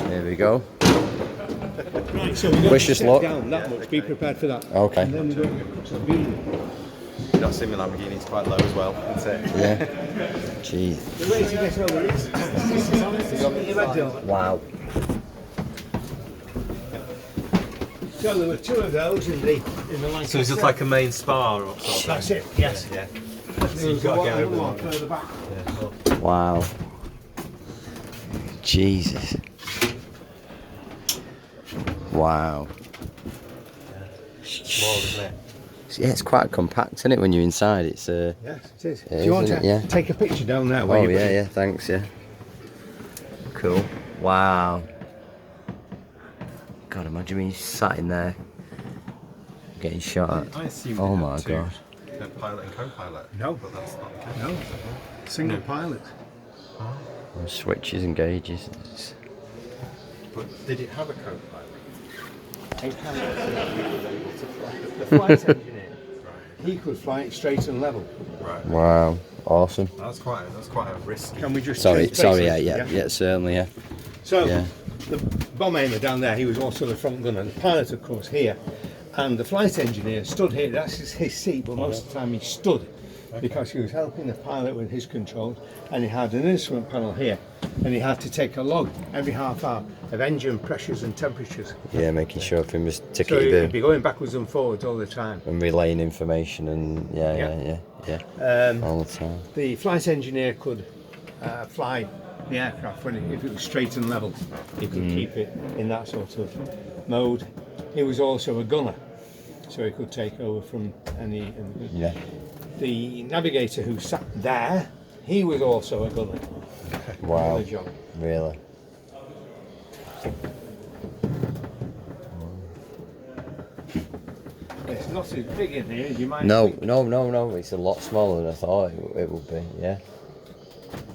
Here we go. Right, so we're going Wish to us step luck. down that much. Be prepared for that. Okay. And then we're going across the beam. You're not seeing the Lamborghini, it's quite low as well. That's it. Yeah. Jeez. The way to get over is this is on it. It's on the red door. Wow. So there were two of those in the Lancaster. So it's just like a main spa or something? That's it. Yes. Yeah. So you've got to get over one that. further back. Yeah. Wow. Jesus. Wow. Small, isn't it? Yeah, it's quite compact, isn't it, when you're inside? It's Yes, it is. It Do is, you want isn't to it? Yeah. take a picture down there? Oh yeah, thanks, yeah. Cool. Wow. God, imagine me sat in there getting shot at. I assume Oh my God. Pilot and co-pilot. No. But that's not the case. No. Single pilot. And switches and gauges. It's- But did it have a co-pilot? The flight engineer, he could fly it straight and level. Right. Wow. Awesome. That's quite a risk. Can we just Sorry, change sorry, places? yeah, certainly, yeah. So Yeah. the bomb aimer down there, he was also the front gunner. The pilot, of course, here, and the flight engineer stood here. That's his seat, but most of the time he stood because he was helping the pilot with his controls, and he had an instrument panel here, and he had to take a log every half hour of engine pressures and temperatures. Yeah, making sure everything was So tickety he'd boo be going backwards and forwards all the time. and relaying information and yeah. All the time. The flight engineer could fly the aircraft if it was straight and level. He could keep it in that sort of mode. He was also a gunner, so he could take over from any. Yeah. The navigator who sat there, he was also a gunner. Wow. On the job. Really. It's not as big in here as you might No, think. no. It's a lot smaller than I thought it would be. Yeah.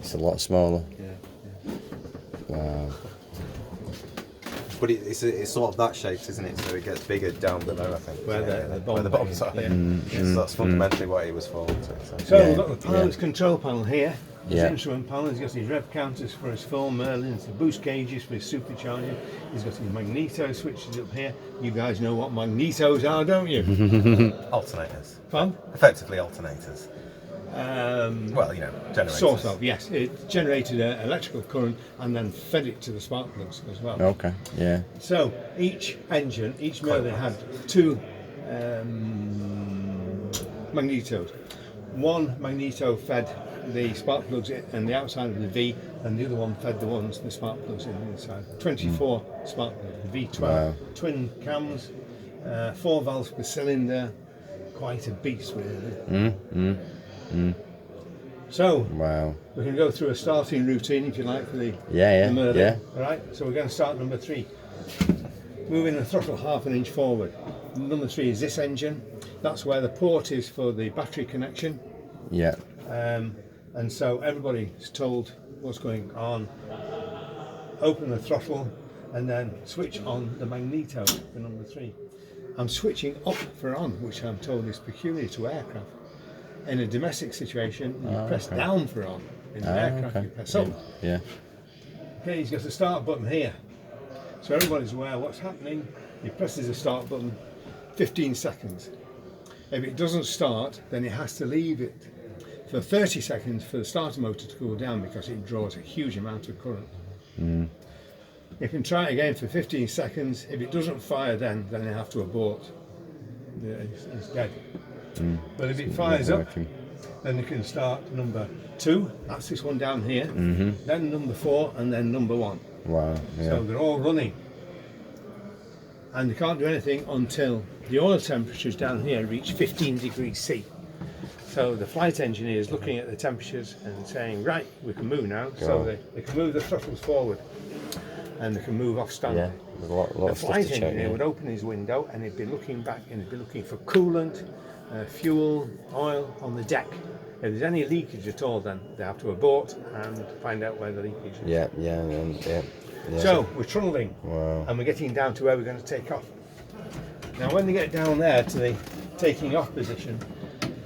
It's a lot smaller. Wow. But it's sort of that shape, isn't it? So it gets bigger down below, I think. Where the bomb bombs are. yeah. So that's fundamentally what it was for. So Yeah, we've got the pilot's control panel here. His Yeah. instrument panel. He's got his rev counters for his full Merlins, the boost gauges for his supercharger. He's got his magneto switches up here. You guys know what magnetos are, don't you? Alternators. Fun? Effectively alternators. Well, generators. Sort of, yes. It generated an electrical current and then fed it to the spark plugs as well. Okay. Yeah. So each engine, each Merlin had two magnetos. One magneto fed the spark plugs in the outside of the V, and the other one fed the spark plugs in the inside. 24 spark plugs, V12, Wow. twin cams, 4 valves per cylinder, quite a beast really. So Wow. we can go through a starting routine if you like for the Yeah. Merlin. Yeah. All right, so we're going to start number 3. Moving the throttle half an inch forward. Number 3 is this engine. That's where the port is for the battery connection. Yeah. And so everybody's told what's going on. Open the throttle and then switch on the magneto for number 3. I'm switching off for on, which I'm told is peculiar to aircraft. In a domestic situation, you press down for on. In an aircraft, you press up. Yeah. Okay, he's got a start button here. So everybody's aware what's happening. He presses the start button, 15 seconds. If it doesn't start, then he has to leave it for 30 seconds for the starter motor to cool down because it draws a huge amount of current. You can try it again for 15 seconds. If it doesn't fire then you have to abort. It's dead. But if it fires up, then you can start number 2. That's this one down here. Then number 4 and then number 1. Wow. Yeah. So they're all running. And they can't do anything until the oil temperatures down here reach 15 degrees C. So the flight engineer is looking at the temperatures and saying, right, we can move now. So they can move the throttles forward and they can move off standard. Yeah. There's a lot The of stuff flight to check. engineer Yeah. would open his window and he'd be looking back and he'd be looking for coolant, fuel, oil on the deck. If there's any leakage at all, then they have to abort and find out where the leakage is. Yeah. So we're trundling Wow. and we're getting down to where we're going to take off. Now when they get down there to the taking off position,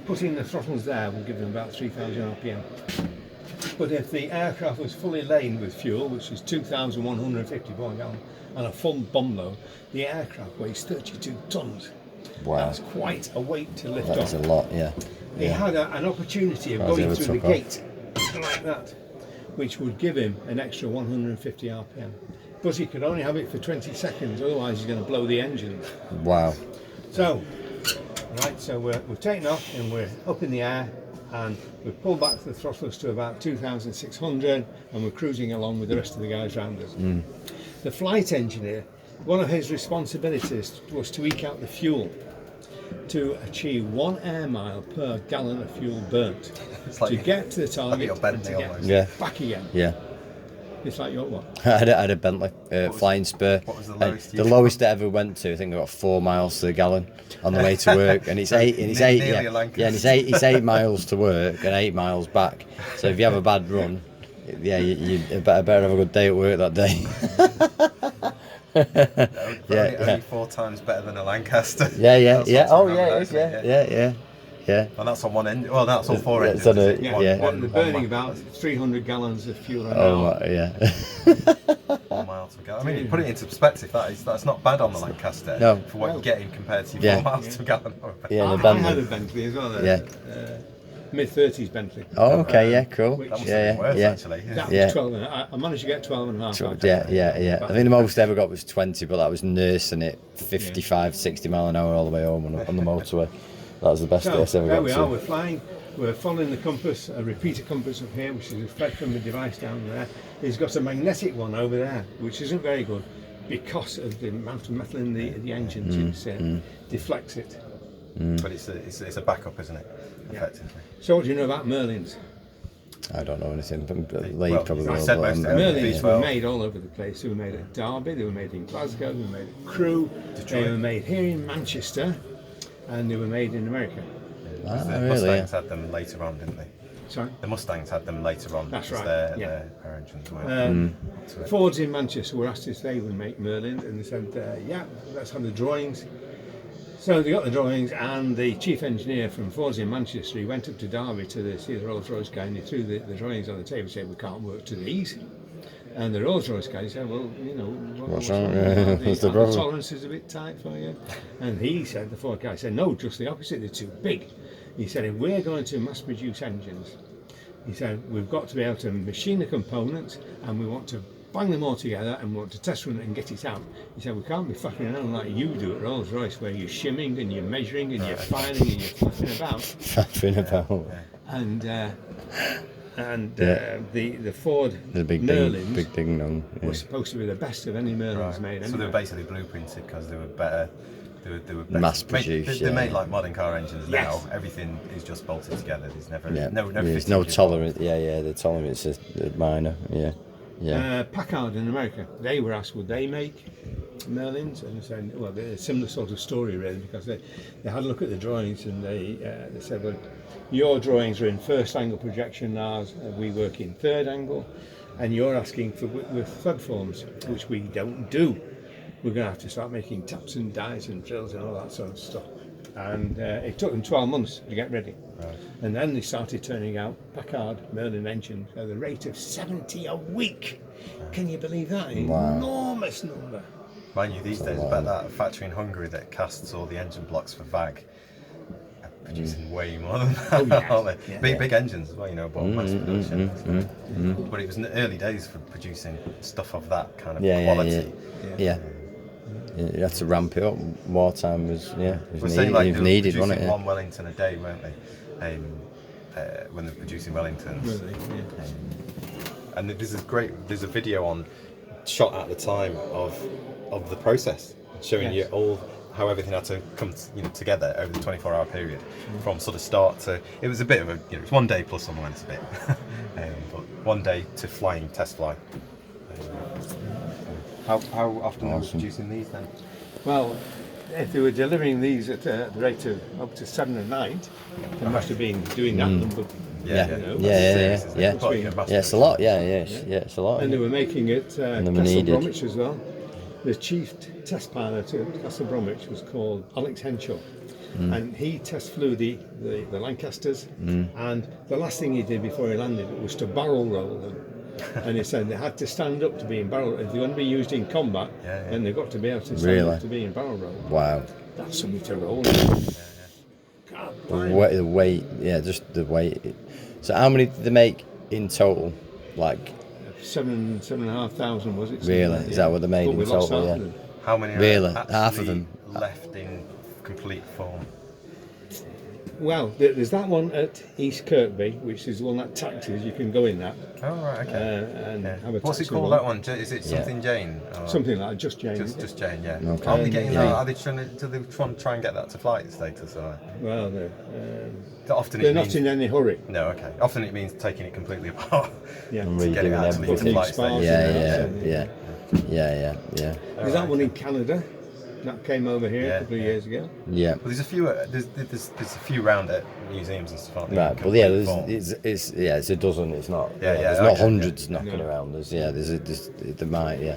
putting the throttles there will give them about 3,000 RPM. But if the aircraft was fully laden with fuel, which is 2,154 gallons, and a full bomb load, the aircraft weighs 32 tons. Wow. That's quite a weight to lift That is off. a lot, yeah. He had an opportunity of As he going ever through the took off. gate like that, which would give him an extra 150 RPM. But he could only have it for 20 seconds, otherwise he's going to blow the engine. Wow. So, right, so we've taken off and we're up in the air, and we've pulled back the throttles to about 2,600, and we're cruising along with the rest of the guys around us. The flight engineer, one of his responsibilities was to eke out the fuel to achieve 1 air mile per gallon of fuel burnt It's like to get to the target your and Bentley to get almost. Yeah. back again. Yeah. It's like your what? I had a Bentley flying spur. what was the And lowest you the lowest I ever went to, I think I got 4 miles to the gallon on the way to work, and it's eight. And it's eight. Nearly a Yeah, Lancaster. yeah, and it's 8 miles to work and 8 miles back. So if you have a bad run, yeah, you better have a good day at work that day. Only 4 times better than a Lancaster. Yeah. That's Yeah. what's Oh, around yeah, that, it is. isn't Yeah. And that's on one end. Well, that's on 4 Yeah, engines. it's on a- isn't it? Yeah, Yeah. they're burning about 300 gallons of fuel an Oh, hour. my, yeah. 1 mile to go. I mean, you put it into perspective. That's not bad on the Lancaster. No. For what you're getting compared to your Yeah. 4 miles to a gallon. Yeah, I the had a Bentley. Bentley as well. Yeah. Mid-30s Bentley. Oh, okay. Yeah. Cool. Which- That must have been worse, Yeah. actually. That Yeah. was 12 and I managed to get 12 and a half. out. Yeah. I think the most I ever got was 20, but that was nursing it 55, 60 mile an hour all the way home on the motorway. That was the best So race I ever there got we to. are, we're flying, we're following the compass, a repeater compass up here, which is fed from the device down there. He's got a magnetic one over there, which isn't very good because of the amount of metal in the engine. It deflects it. But it's a backup, isn't it? Effectively. So what do you know about Merlins? I don't know anything, but Lee Well, probably I will. said but most I'm- of it. Merlins V12. were made all over the place. They were made at Derby, they were made in Glasgow, they were made at Crewe, they were made here in Manchester, and they were made in America. Ah, The really? Mustangs had them later on, didn't they? Sorry? The Mustangs had them later on. That's because right, Their engines weren't up to it. Fords in Manchester were asked if they would make Merlin, and they said, yeah, let's have the drawings. So they got the drawings, and the chief engineer from Fords in Manchester, he went up to Derby to see the Rolls-Royce guy, and he threw the drawings on the table and said, we can't work to these. And the Rolls-Royce guy said, well, you know, What's wrong? Are What's the the problem? tolerance is a bit tight for you. And he said, the Ford guy said, no, just the opposite, they're too big. He said, if we're going to mass produce engines, he said, we've got to be able to machine the components, and we want to bang them all together and we want to test run it and get it out. He said, we can't be fucking around like you do at Rolls-Royce, where you're shimming and you're measuring and you're filing and you're fluffing about. Faffing about. And Yeah. the Ford The big Merlins big ding dong. were supposed to be the best of any Merlins made. So they were Anyway. basically blueprinted because they were better. They were better. Mass produced, They're yeah. made like modern car engines Yes. now. Everything is just bolted together. There's never Yeah. no There's fitting no involved. tolerance. Yeah. The tolerance is minor. Yeah. Packard in America, they were asked would they make Merlins, and they said, well, they're a similar sort of story really, because they had a look at the drawings and they said, well, your drawings are in first angle projection, ours we work in third angle, and you're asking for with thud forms, which we don't do. We're going to have to start making taps and dies and drills and all that sort of stuff. And it took them 12 months to get ready. Right. And then they started turning out Packard Merlin engines at the rate of 70 a week. Can you believe that? Wow. Enormous number. Mind you, these days, about that factory in Hungary that casts all the engine blocks for VAG are producing way more than that, yes. aren't they? Yeah. Big engines as well, you know, but mass production. But it was in the early days for producing stuff of that kind of quality. Yeah. You had to ramp it up. Wartime was We're was saying like they were needed, producing wasn't it? one Wellington a day, weren't they? When they're producing Wellingtons. Really, yeah. And there's a video on shot at the time of the process, showing Yes. you how everything had to come together over the 24-hour period, from sort of start to. It was a bit of a it's 1 day plus or minus a bit, but 1 day to flying test fly. How often are we producing these then? Well, if they were delivering these at the rate of up to 7 a night, they must have been doing that number. Yeah. You know, Yeah. Well, you know, mass Yeah, it's a lot. Yeah, it's a lot. And they were making it And they were Castle needed. Bromwich as well. The chief test pilot at Castle Bromwich was called Alex Henshaw. and he test flew the Lancasters, and the last thing he did before he landed was to barrel roll them. And he said they had to stand up to be in barrel. If they're going to be used in combat, then they've got to be able to stand up to be in barrel roll. Wow. That's something to roll. The weight, yeah, just the weight. So how many did they make in total? Like 7,500 was it? really? Is that what they made But we in lost total? half Yeah. of them. How many are Really? actually Half of them? left in complete form? Well, there's that one at East Kirkby, which is the one that taxis. You can go in that Oh, right, okay. and Yeah. have a What's it taxi called, run. that one? Is it something Jane? Or Something like just Jane. Just Jane, yeah. Okay. Are they getting Yeah. that? Are they trying to, do they try and get that to flight status? Or? Well, Often they're it not means, in any hurry. No, okay. Often it means taking it completely apart. Yeah. And to get it redoing actually everything. to flight Sparks. status. Yeah. There's that one in Canada that came over here Yeah, a couple of years ago. Yeah. Well, there's a few. There's a few round at museums and stuff. Aren't there, in Right, well, yeah, complete form? it's a dozen. It's not. Yeah, yeah, There's not okay, hundreds yeah. knocking around. There might, yeah.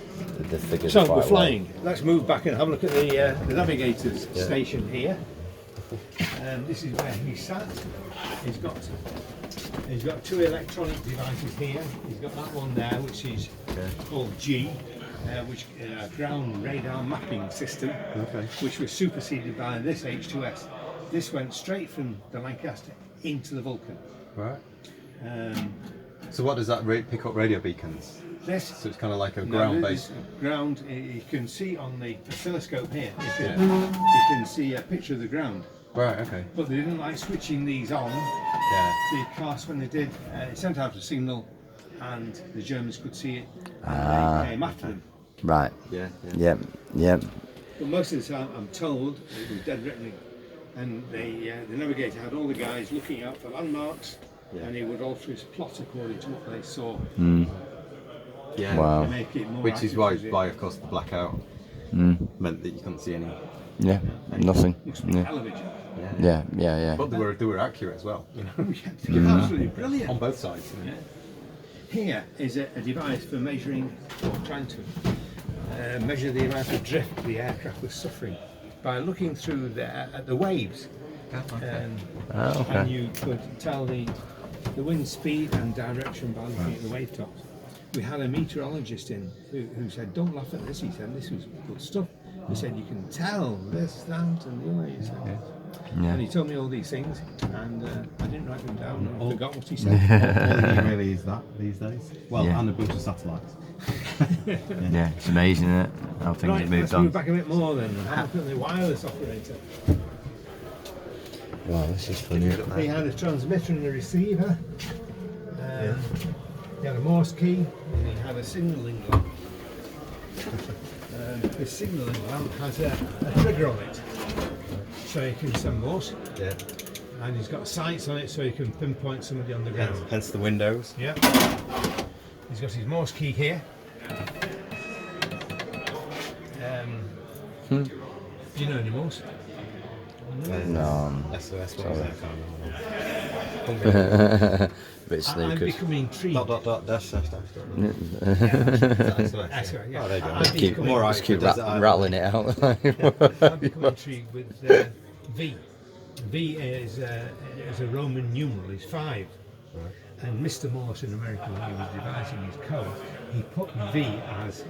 The figures So are quite we're flying. Let's move back and have a look at the navigator's station here. This is where he sat. He's got two electronic devices here. He's got that one there, which is called G, which ground radar mapping system, which was superseded by this H2S. This went straight from the Lancaster into the Vulcan. Right. So what does that pick up? Radio beacons. So it's kind of like a ground base. Ground. You can see on the oscilloscope here. You can see a picture of the ground. Right. Okay. But they didn't like switching these on because when they did, it sent out a signal, and the Germans could see it, and they came after them. Right. Yeah. Yep. But most of the time, I'm told it was dead reckoning, and the navigator had all the guys looking out for landmarks, and he would alter his plot according to what they saw. Yeah. Wow. To make it more Which is accurate. why, of course, the blackout meant that you couldn't see any. Yeah. Nothing. Must be television. Yeah. But they were accurate as well. You know, Absolutely brilliant. on both sides. You know? Here is a device for measuring, or trying to measure the amount of drift the aircraft was suffering by looking through at the waves. And you could tell the wind speed and direction by looking at the wave tops. We had a meteorologist in who said, "Don't laugh at this." He said, "This was good stuff." He said, "You can tell this, that, and the other." He said, and he told me all these things, and I didn't write them down. I forgot what he said. All he really is that these days. Well, and a bunch of satellites. Yeah, it's amazing, isn't it? How things Right, have let's moved on. move back a bit more then. Have a look at the wireless operator. Wow, this is funny. He had a transmitter and a receiver. He had a Morse key, and he had a signalling lamp. The signalling lamp has a trigger on it, so you can send Morse. Yeah. And he's got sights on it, so you can pinpoint somebody on the ground. Hence the windows. Yeah. He's got his Morse key here. Do you know any Morse? No. SOS. What was that? Bit I'm snookers. becoming intrigued. Dash. Sorry, yeah. Oh, there you go. I'm Keep, becoming- Alright, keep does it- rattling it out. I'm becoming intrigued with V. V is a Roman numeral, is 5. And Mr. Morse in America, when he was devising his code, he put V as.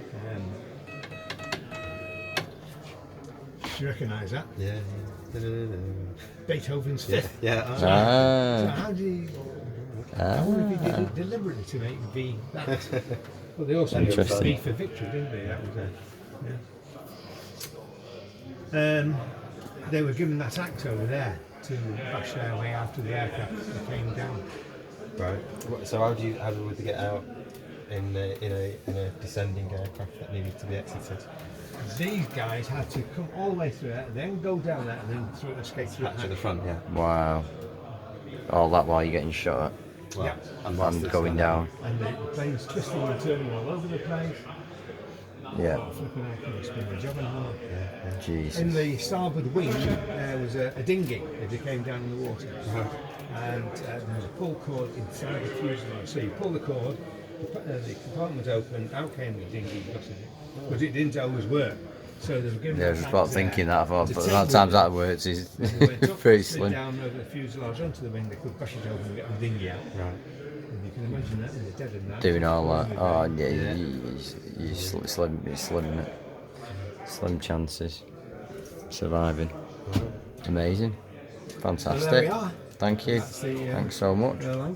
Do you recognise that? Yeah. Beethoven's Fifth. Yeah. So Ah. how do you? I wonder if he did it deliberately to make V that. But they also used Interesting. V for victory, didn't they? That was they were given that act over there to bash their way out of the aircraft that came down. Right. So how would they get out in a descending aircraft that needed to be exited? These guys had to come all the way through it, then go down there, and then escape through Back to the front, yeah. Wow. All that while you're getting shot at Yeah. and going down. And the planes twisting and turning all over the place. Yeah. Flipping out, couldn't spin the job anymore. Jesus. In the starboard wing, there was a dinghy as they came down in the water. And there was a pull cord inside the fuselage. So you pull the cord, the compartment opened, out came the dinghy, got in it. But it didn't always work. So they were giving Yeah, I the was tanks about there. thinking that. I thought, The but the tank amount of times would- that works is They went up, pretty slid slim. down over the fuselage onto the wing. They could crash it over and get the dinghy out. Right. And you can imagine that in the dead of night. Doing all that. Every Oh, day. yeah, you slim, it's slim, isn't it? Slim chances. Surviving. Amazing. So there Fantastic. we are. Thank you. That's the, Thanks so much. airline.